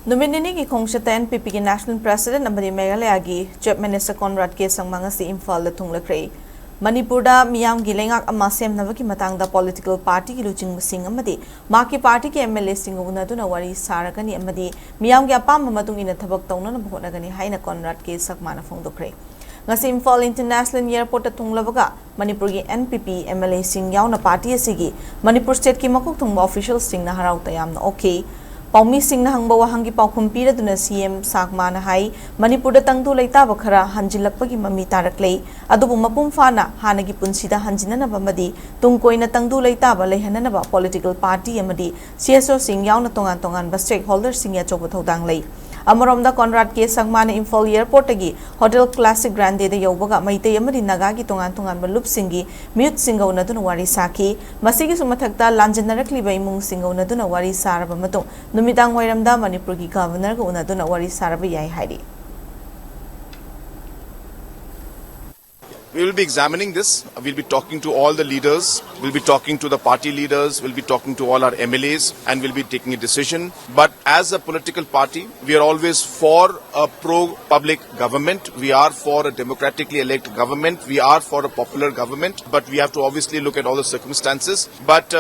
Numit Nini ki Khongchat NPP ki National President amadi Meghalaya ki Chief Minister Conrad ke Sangma Ngasi Imphal Thunglakkhre Manipur da miyam gi lengak ama semnaba ki matang da political party ki luching sing amadi ma ki party ki MLA sing unaduna wari saragani amadi miyam gi apam matung ina thabak tawna na bhonagani haina Conrad ke Sangma na phongdokre Ngasi Imphal International Airport Thunglavaga Manipur ki NPP MLA sing yauna party asigi Manipur state ki makok thungba officials sing na harau tayam na okay Paumi Singh na hangba wahangi paukhum piraduna CM Sangma na hai Manipur da tangtu leitaba khara hanjilakpagi mami taraklei adubu mapum fana hanagi punsida hanjinanaba amadi tungkoina tangtu leitaba leihananaba political party amadi CSO Singh yauna tongan ba stakeholders sing ya chokba thodang lei Amoromda Conrad ke Sangma na Imphal Airport agi Hotel Classic Grande da yaubaga maitei amadi naga gi tongan ba loop singi mute singa unaduna wari saki masigi sumathakta lanjanarakliba imung singa unaduna wari saraba matung Numitang wairamda Manipur ki governor ko unaduna wari saraba yai hairi We will be examining this. We'll be talking to all the leaders. We'll be talking to the party leaders. We'll be talking to all our MLAs and we'll be taking a decision. But as a political party, we are always for a pro-public government. We are for a democratically elected government. We are for a popular government. But we have to obviously look at all the circumstances. But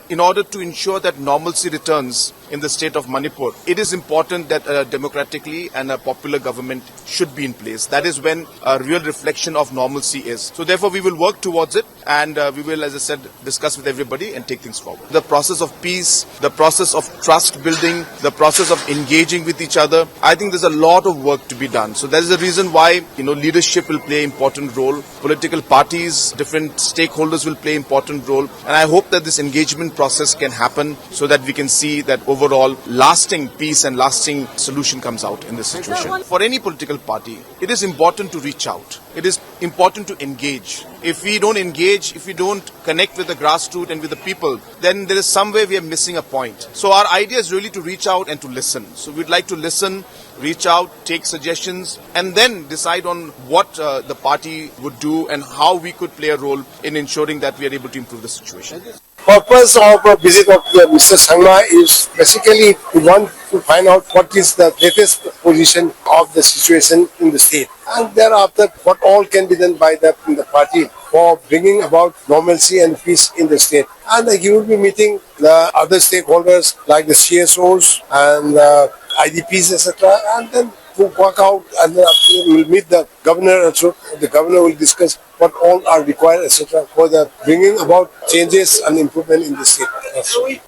in order to ensure that normalcy returns in the state of Manipur, it is important that a democratically and a popular government should be in place. That is when a real reflection of normalcy is. So therefore we will work towards it and we will, as I said, discuss with everybody and take things forward. The process of peace, the process of trust building, the process of engaging with each other, I think there's a lot of work to be done. So that is the reason why, leadership will play an important role. Political parties, different stakeholders will play an important role. And I hope that this engagement process can happen so that we can see that overall lasting peace and lasting solution comes out in this situation. For any political party, it is important to reach out. It is important to engage. If we don't engage, if we don't connect with the grassroots and with the people, then there is some way we are missing a point. So our idea is really to reach out and to listen. So we'd like to listen, reach out, take suggestions, and then decide on what the party would do and how we could play a role in ensuring that we are able to improve the situation. Purpose of a visit of Mr. Sangma is basically we want to find out what is the latest position of the situation in the state, and thereafter what all can be done by the party for bringing about normalcy and peace in the state. And he will be meeting the other stakeholders like the CSOs and IDPs, etc. And then to work out, and then we will meet the governor also. The governor will discuss what all are required, etc. for the bringing about changes and improvement in the state.